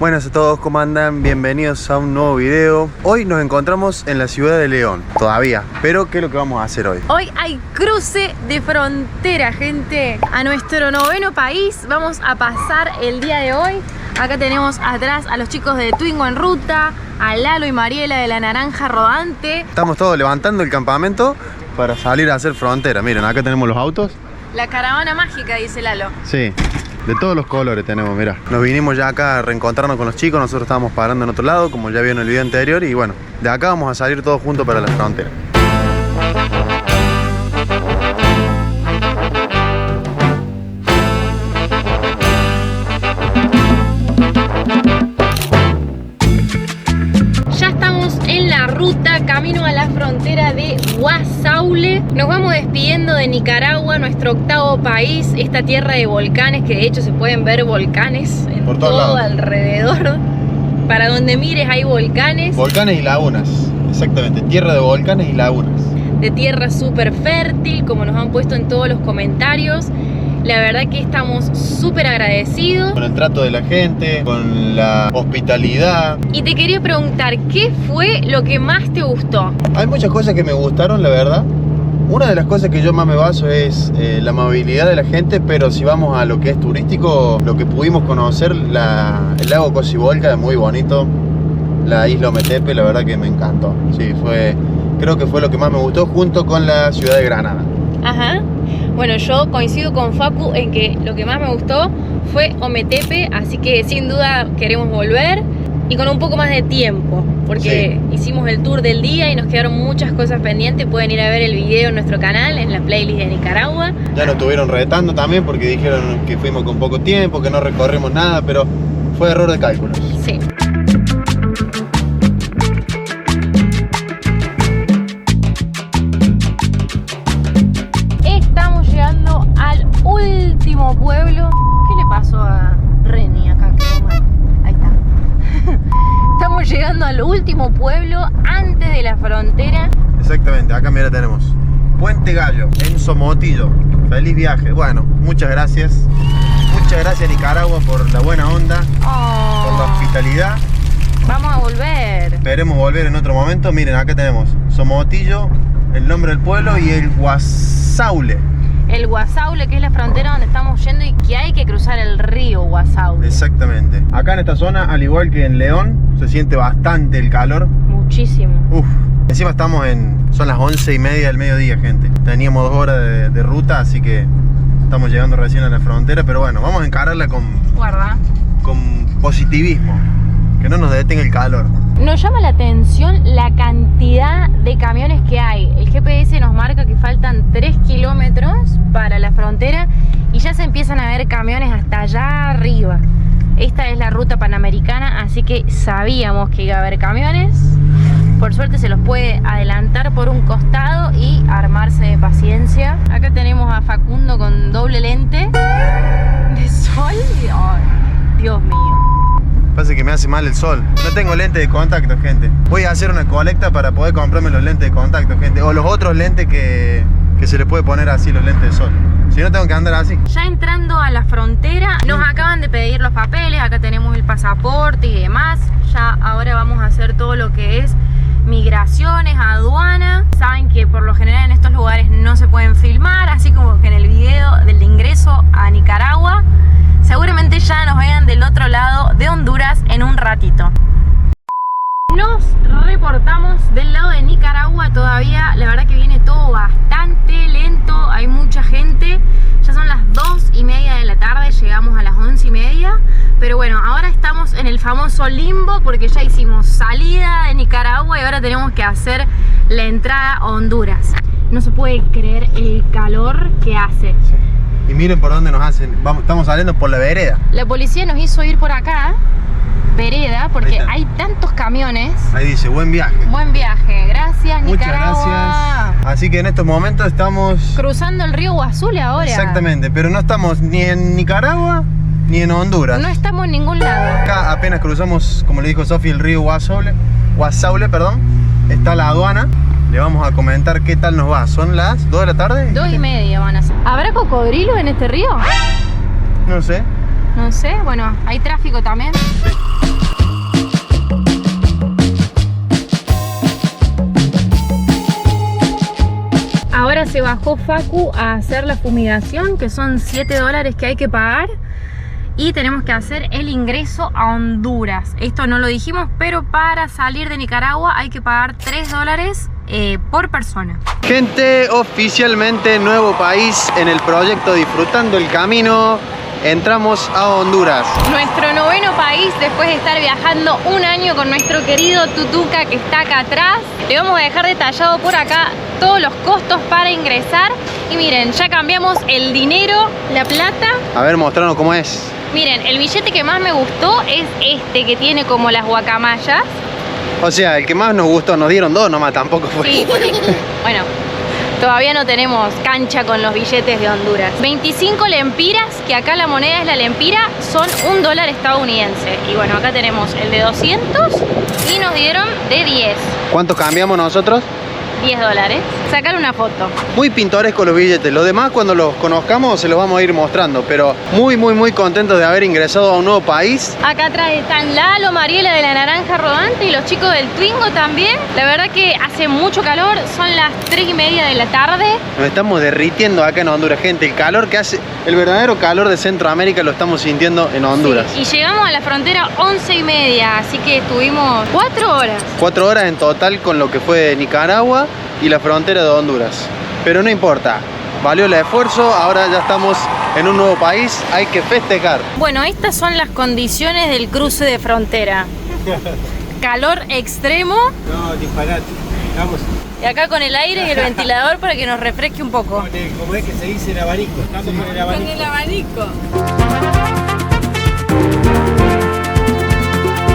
Buenas a todos, ¿cómo andan? Bienvenidos a un nuevo video. Hoy nos encontramos en la ciudad de León, todavía. Pero, ¿qué es lo que vamos a hacer hoy? Hoy hay cruce de frontera, gente. A nuestro noveno país vamos a pasar el día de hoy. Acá tenemos atrás a los chicos de Twingo en ruta, a Lalo y Mariela de la Naranja Rodante. Estamos todos levantando el campamento para salir a hacer frontera. Miren, acá tenemos los autos. La caravana mágica, dice Lalo. Sí, de todos los colores tenemos, mira. Nos vinimos ya acá a reencontrarnos con los chicos. Nosotros estábamos parando en otro lado, como ya vieron en el video anterior. Y bueno, de acá vamos a salir todos juntos para la frontera. Ya estamos en la ruta, camino a la frontera de Guasaule. Nos vamos despidiendo de Nicaragua, nuestro octavo país, esta tierra de volcanes, que de hecho se pueden ver volcanes en por todos todo lados alrededor. Para donde mires hay volcanes. Volcanes y lagunas, exactamente, tierra de volcanes y lagunas. De tierra súper fértil, como nos han puesto en todos los comentarios. La verdad que estamos súper agradecidos. Con el trato de la gente, con la hospitalidad. Y te quería preguntar, ¿qué fue lo que más te gustó? Hay muchas cosas que me gustaron, la verdad. Una de las cosas que yo más me baso es la amabilidad de la gente, pero si vamos a lo que es turístico, lo que pudimos conocer, el lago Cocibolca es muy bonito, la isla Ometepe, la verdad que me encantó. Sí, creo que fue lo que más me gustó, junto con la ciudad de Granada. Ajá. Bueno, yo coincido con Facu en que lo que más me gustó fue Ometepe, así que sin duda queremos volver y con un poco más de tiempo, porque hicimos el tour del día y nos quedaron muchas cosas pendientes. Pueden ir a ver el video en nuestro canal, en la playlist de Nicaragua. Ya nos estuvieron retando también porque dijeron que fuimos con poco tiempo, que no recorrimos nada, pero fue error de cálculos. Sí. Estamos llegando al último pueblo. ¿Qué le pasó a Reni acá? Quedó mal. Ahí está. Estamos llegando al último pueblo antes de la frontera. Exactamente, acá mira tenemos Puente Gallo, en Somotillo. Feliz viaje. Bueno, muchas gracias. Muchas gracias Nicaragua por la buena onda, por la hospitalidad. Vamos a volver. Esperemos volver en otro momento. Miren, acá tenemos Somotillo, el nombre del pueblo, y el Guasaule. El Guasaule, que es la frontera donde estamos yendo y que hay que cruzar el río Guasaule. Exactamente. Acá en esta zona, al igual que en León, se siente bastante el calor. Muchísimo. Uf. Encima son las 11:30 del mediodía, gente. Teníamos 2 horas de ruta, así que estamos llegando recién a la frontera. Pero bueno, vamos a encararla con positivismo. Que no nos detenga el calor. Nos llama la atención la cantidad de camiones que hay. El GPS nos marca que faltan 3 kilómetros para la frontera y ya se empiezan a ver camiones hasta allá arriba. Esta es la ruta panamericana, así que sabíamos que iba a haber camiones. Por suerte se los puede adelantar por un costado y armarse de paciencia. Acá tenemos a Facundo con doble lente de sol. Ay, Dios mío. Pasa que me hace mal el sol. No tengo lente de contacto, gente. Voy a hacer una colecta para poder comprarme los lentes de contacto, gente. O los otros lentes que se le puede poner así, los lentes de sol. Si no, tengo que andar así. Ya entrando a la frontera, nos acaban de pedir los papeles. Acá tenemos el pasaporte y demás. Ya ahora vamos a hacer todo lo que es migraciones, aduana. Saben que por lo general en estos lugares no se pueden filmar, así como que en el video del ingreso a Nicaragua. Seguramente ya nos vean del otro lado de Honduras en un ratito. Nos reportamos del lado de Nicaragua. Todavía la verdad que viene todo bastante lento, hay mucha gente. Ya son las 2:30 de la tarde, llegamos a las 11:30. Pero bueno, ahora estamos en el famoso limbo porque ya hicimos salida de Nicaragua y ahora tenemos que hacer la entrada a Honduras. No se puede creer el calor que hace. Sí. Y miren por dónde nos hacen. Estamos saliendo por la vereda. La policía nos hizo ir por acá, vereda, porque hay tantos camiones. Ahí dice, buen viaje. Buen viaje, gracias Nicaragua. Muchas gracias. Así que en estos momentos estamos cruzando el río Guasaule ahora. Exactamente, pero no estamos ni en Nicaragua ni en Honduras. No estamos en ningún lado. Acá apenas cruzamos, como le dijo Sofi, el río Guasaule, perdón. Está la aduana. Le vamos a comentar qué tal nos va. ¿Son las 2 de la tarde? 2:30 van a ser. ¿Habrá cocodrilo en este río? No sé. No sé, bueno, hay tráfico también. Sí. bajó Facu a hacer la fumigación, que son $7 que hay que pagar. Y tenemos que hacer el ingreso a Honduras. Esto no lo dijimos, pero para salir de Nicaragua hay que pagar $3 por persona. Gente, oficialmente nuevo país en el proyecto Disfrutando el Camino. Entramos a Honduras. Nuestro noveno país después de estar viajando un año con nuestro querido Tutuca que está acá atrás. Le vamos a dejar detallado por acá todos los costos para ingresar. Y miren, ya cambiamos el dinero, la plata. A ver, mostrarnos cómo es. Miren, el billete que más me gustó es este que tiene como las guacamayas. O sea, el que más nos gustó, nos dieron dos nomás, tampoco fue. Sí, porque, bueno, todavía no tenemos cancha con los billetes de Honduras. 25 lempiras, que acá la moneda es la lempira, son $1 estadounidense. Y bueno, acá tenemos el de 200 y nos dieron de 10. ¿Cuánto cambiamos nosotros? $10. Sacar una foto. Muy pintorescos los billetes. Los demás, cuando los conozcamos, se los vamos a ir mostrando. Pero muy contentos de haber ingresado a un nuevo país. Acá atrás están Lalo, Mariela de la Naranja Rodante y los chicos del Twingo también. La verdad que hace mucho calor. Son las 3:30 de la tarde. Nos estamos derritiendo acá en Honduras, gente. El calor que hace, el verdadero calor de Centroamérica lo estamos sintiendo en Honduras. Sí, y llegamos a la frontera 11:30. Así que estuvimos 4 horas. 4 horas en total con lo que fue Nicaragua y la frontera de Honduras. Pero no importa, valió el esfuerzo, ahora ya estamos en un nuevo país, hay que festejar. Bueno, estas son las condiciones del cruce de frontera. Calor extremo. No, disparate. Vamos. Y acá con el aire y el ventilador para que nos refresque un poco. Como es que se dice el abanico. Estamos con el abanico. Con el abanico.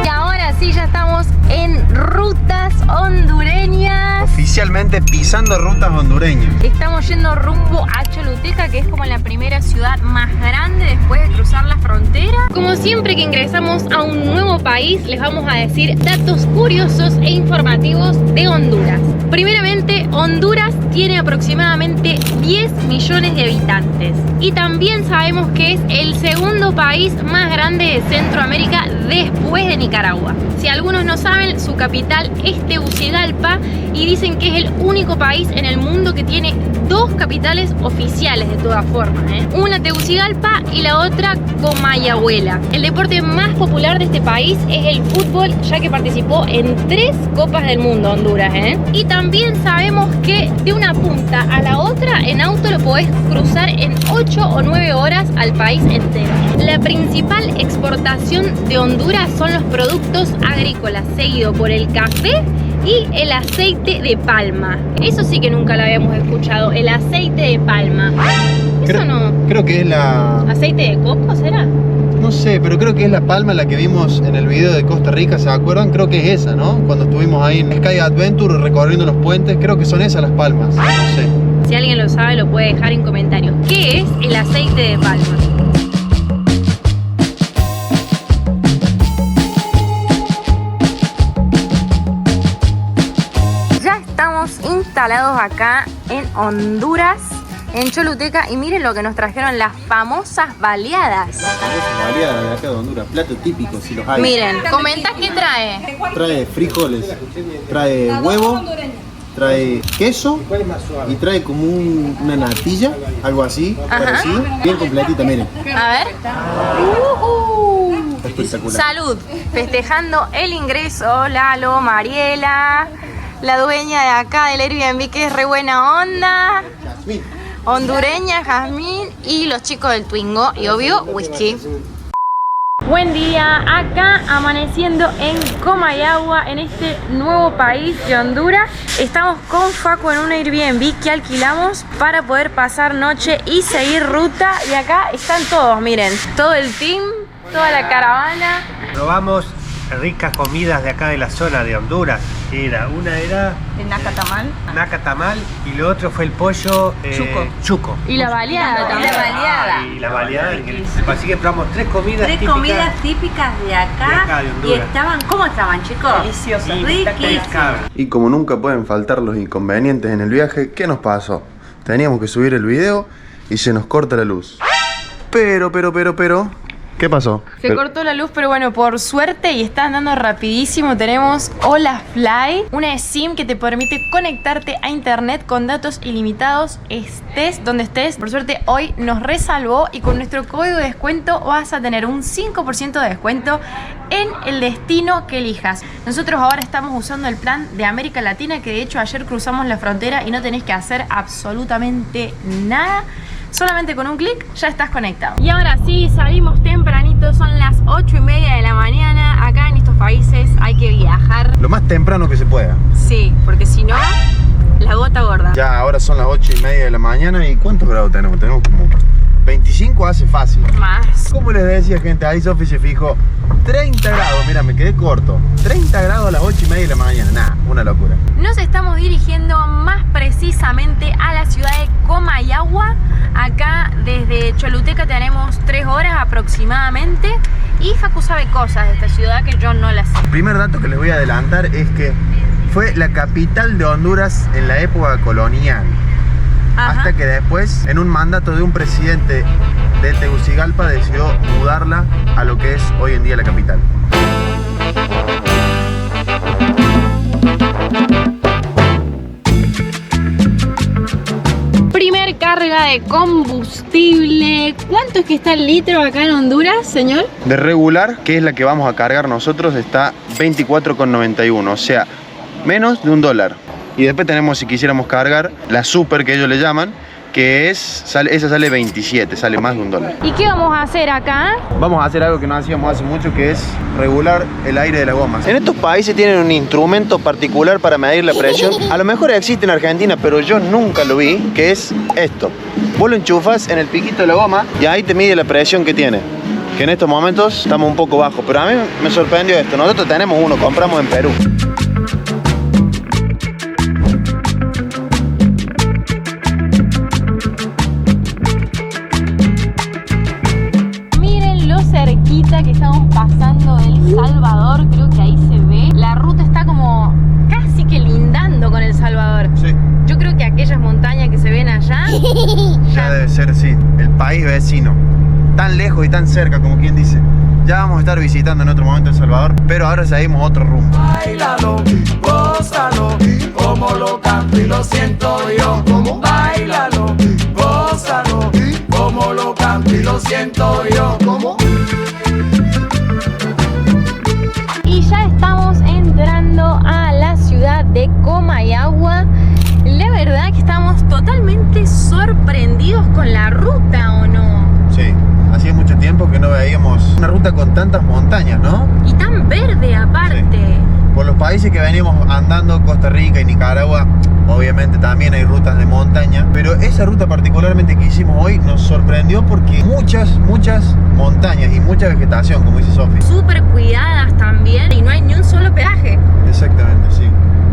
Y ahora sí, ya estamos en rutas hondureñas. Oficialmente pisando rutas hondureñas. Estamos yendo rumbo a Choluteca, que es como la primera ciudad más grande después de cruzar la frontera. Como siempre que ingresamos a un nuevo país, les vamos a decir datos curiosos e informativos de Honduras. Primeramente, Honduras tiene aproximadamente 10 millones de habitantes. Y también sabemos que es el segundo país más grande de Centroamérica después de Nicaragua. Si algunos no saben, su capital es Tegucigalpa y dicen que es el único país en el mundo que tiene dos capitales oficiales de todas formas, Una Tegucigalpa y la otra Comayagüela. El deporte más popular de este país es el fútbol, ya que participó en 3 Copas del Mundo Honduras, Y también sabemos que de una punta a la otra en auto lo podés cruzar en 8 o 9 horas al país entero. La principal exportación de Honduras son los productos agrícolas, seguido por el café y el aceite de palma. Eso sí que nunca lo habíamos escuchado, el aceite de palma. Eso no. Creo que es la... ¿Aceite de coco será? No sé, pero creo que es la palma la que vimos en el video de Costa Rica, ¿se acuerdan? Creo que es esa, ¿no? Cuando estuvimos ahí en Sky Adventure recorriendo los puentes, creo que son esas las palmas, no sé. Si alguien lo sabe lo puede dejar en comentarios. ¿Qué es el aceite de palma? Instalados acá en Honduras, en Choluteca, y miren lo que nos trajeron, las famosas baleadas. Baleadas de acá de Honduras, plato típico si los hay. Miren, comenta qué trae. Trae frijoles, trae huevo, trae queso y trae como una natilla, algo así, parecido, bien completita, miren. A ver. Espectacular. Salud, festejando el ingreso, Lalo, Mariela, la dueña de acá del Airbnb, que es re buena onda, Jazmín. hondureña, Jazmín, y los chicos del Twingo, y obvio, whisky. Buen día, acá amaneciendo en Comayagua, en este nuevo país de Honduras. Estamos con Facu en un Airbnb que alquilamos para poder pasar noche y seguir ruta. Y acá están todos, miren, todo el team, toda la caravana. Probamos ricas comidas de acá de la zona de Honduras. Una era El nacatamal. nacatamal y lo otro fue el pollo chuco. Y la baleada también. Y la baleada. Así que probamos 3 comidas Tres típicas. comidas típicas de acá, de Honduras. y estaban, ¿cómo estaban, chicos? Deliciosas. Riquísimas. Y como nunca pueden faltar los inconvenientes en el viaje, ¿qué nos pasó? Teníamos que subir el video y se nos corta la luz. Pero, ¿Qué pasó? Se cortó la luz, pero bueno, por suerte y está andando rapidísimo, tenemos Hola Fly, una SIM que te permite conectarte a internet con datos ilimitados, estés donde estés. Por suerte hoy nos resalvó y con nuestro código de descuento vas a tener un 5% de descuento en el destino que elijas. Nosotros ahora estamos usando el plan de América Latina, que de hecho ayer cruzamos la frontera y no tenés que hacer absolutamente nada. Solamente con un clic ya estás conectado. Y ahora sí, salimos tempranito, son las 8:30 de la mañana. Acá en estos países hay que viajar. Lo más temprano que se pueda. Sí, porque si no, la gota gorda. Ya ahora son las 8:30 de la mañana. ¿Y cuántos grados tenemos? Tenemos como 25, hace fácil. Más. Como les decía, gente, ahí Sofi se fijó 30 grados, mira, me quedé corto. 30 grados a las 8:30 de la mañana, nada, una locura. Nos estamos dirigiendo más precisamente a la ciudad de Comayagua. Acá desde Choluteca tenemos 3 horas aproximadamente. Y Facu sabe cosas de esta ciudad que yo no las sé. El primer dato que les voy a adelantar es que fue la capital de Honduras en la época colonial. Ajá. Hasta que después, en un mandato de un presidente de Tegucigalpa, decidió mudarla a lo que es hoy en día la capital. Primer carga de combustible. ¿Cuánto es que está el litro acá en Honduras, señor? De regular, que es la que vamos a cargar nosotros, está 24,91, o sea, menos de $1. Y después tenemos, si quisiéramos cargar, la super que ellos le llaman, que esa sale 27, sale más de $1. ¿Y qué vamos a hacer acá? Vamos a hacer algo que no hacíamos hace mucho, que es regular el aire de las gomas. En estos países tienen un instrumento particular para medir la presión. A lo mejor existe en Argentina, pero yo nunca lo vi, que es esto. Vos lo enchufas en el piquito de la goma y ahí te mide la presión que tiene. Que en estos momentos estamos un poco bajos, pero a mí me sorprendió esto. Nosotros tenemos uno, compramos en Perú. Cerquita que estamos pasando El Salvador, creo que ahí se ve. La ruta está como casi que lindando con El Salvador. Sí. Yo creo que aquellas montañas que se ven allá Ya debe ser, sí, el país vecino. Tan lejos y tan cerca, como quien dice. Ya vamos a estar visitando en otro momento El Salvador, pero ahora seguimos otro rumbo. Báilalo, gózalo, como lo canto y lo siento yo. Como báilalo, gózalo, como lo canto y lo siento yo. Como y ya estamos entrando a la ciudad de Comayagua. La verdad que estamos totalmente sorprendidos con la ruta, ¿o no? Sí, hacía mucho tiempo que no veíamos una ruta con tantas montañas, ¿no? Y tan verde aparte. Sí. Por los países que veníamos andando, Costa Rica y Nicaragua, obviamente también hay rutas de montaña, pero esa ruta particularmente que hicimos hoy nos sorprendió porque muchas montañas y mucha vegetación, como dice Sofi. Súper cuidadas también y no hay ni un solo peaje. Exactamente, sí.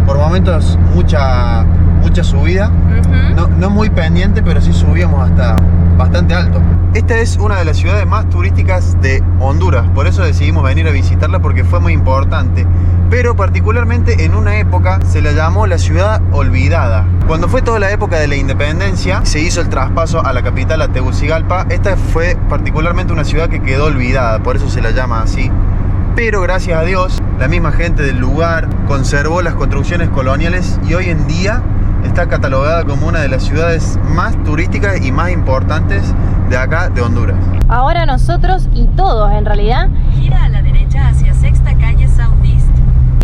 Por momentos mucha subida, no muy pendiente, pero sí subíamos hasta bastante alto. Esta es una de las ciudades más turísticas de Honduras, por eso decidimos venir a visitarla porque fue muy importante. Pero particularmente en una época se la llamó la ciudad olvidada. Cuando fue toda la época de la independencia, se hizo el traspaso a la capital, a Tegucigalpa. Esta fue particularmente una ciudad que quedó olvidada, por eso se la llama así. Pero gracias a Dios, la misma gente del lugar conservó las construcciones coloniales y hoy en día está catalogada como una de las ciudades más turísticas y más importantes de acá, de Honduras. Ahora nosotros y todos en realidad Gira a la derecha hacia Sexta Calle Southeast.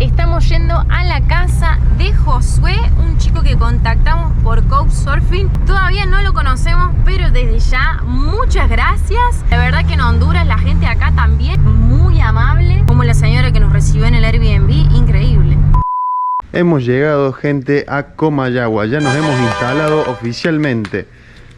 estamos yendo a la casa de Josué, un chico que contactamos por Couchsurfing. Todavía no lo conocemos, pero desde ya muchas gracias. La verdad que en Honduras la gente acá también muy amable, como la señora que nos recibió en el Airbnb, increíble. Hemos llegado, gente, a Comayagua. Ya nos hemos instalado oficialmente.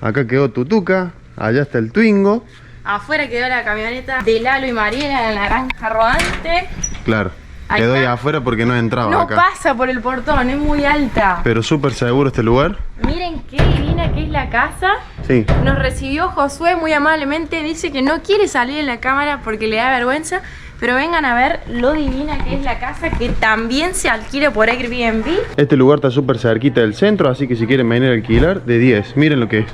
Acá quedó Tutuca, allá está el Twingo. Afuera quedó la camioneta de Lalo y Mariela, la naranja rodante. Claro, Ahí quedó ahí está. afuera porque no entraba No acá. pasa por el portón, es muy alta. Pero súper seguro este lugar. Miren qué divina que es la casa. Sí. Nos recibió Josué muy amablemente. Dice que no quiere salir en la cámara porque le da vergüenza. Pero vengan a ver lo divina que es la casa, que también se alquila por Airbnb. Este lugar está súper cerquita del centro, así que si quieren venir a alquilar, de 10. Miren lo que es.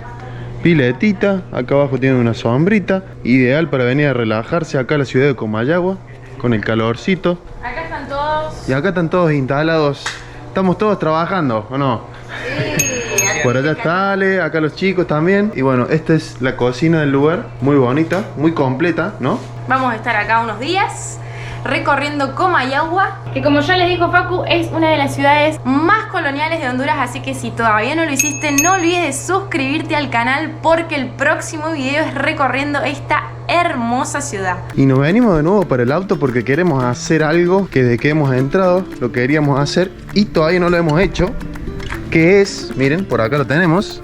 Piletita, acá abajo tienen una sombrita, ideal para venir a relajarse acá a la ciudad de Comayagua, con el calorcito. Acá están todos. Y acá están todos instalados. Estamos todos trabajando, ¿o no? Sí. Por allá está Ale, acá los chicos también. Y bueno, esta es la cocina del lugar, muy bonita, muy completa, ¿no? Vamos a estar acá unos días recorriendo Comayagua, que como ya les dijo Facu, es una de las ciudades más coloniales de Honduras, así que si todavía no lo hiciste, no olvides de suscribirte al canal porque el próximo video es recorriendo esta hermosa ciudad. Y nos venimos de nuevo para el auto porque queremos hacer algo que desde que hemos entrado lo queríamos hacer y todavía no lo hemos hecho, que es, miren, por acá lo tenemos,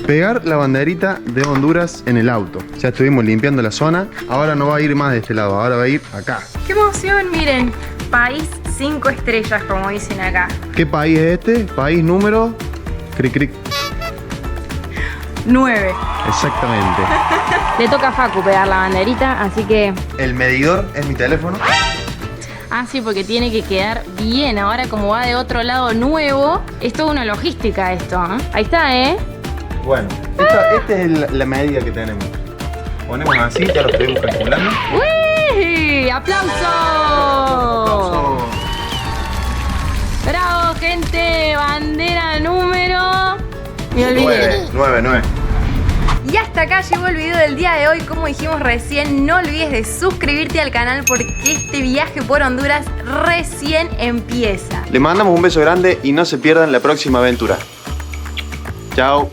pegar la banderita de Honduras en el auto. Ya estuvimos limpiando la zona, ahora no va a ir más de este lado, ahora va a ir acá. ¡Qué emoción! Miren, país 5 estrellas, como dicen acá. ¿Qué país es este? País número... Cric, cric. 9. Exactamente. Le toca a Facu pegar la banderita, así que... El medidor es mi teléfono. Ah, sí, porque tiene que quedar bien. Ahora como va de otro lado nuevo, es toda una logística esto, ¿eh? Ahí está, ¿eh? Bueno, esta es la medida que tenemos. Ponemos así, ya lo estuvimos calculando. ¡Uy! ¡Aplausos! ¡Bravo, gente! Bandera número... Me olvidé. 9. Y hasta acá llegó el video del día de hoy. Como dijimos recién, no olvides de suscribirte al canal porque este viaje por Honduras recién empieza. Le mandamos un beso grande y no se pierdan la próxima aventura. Chao.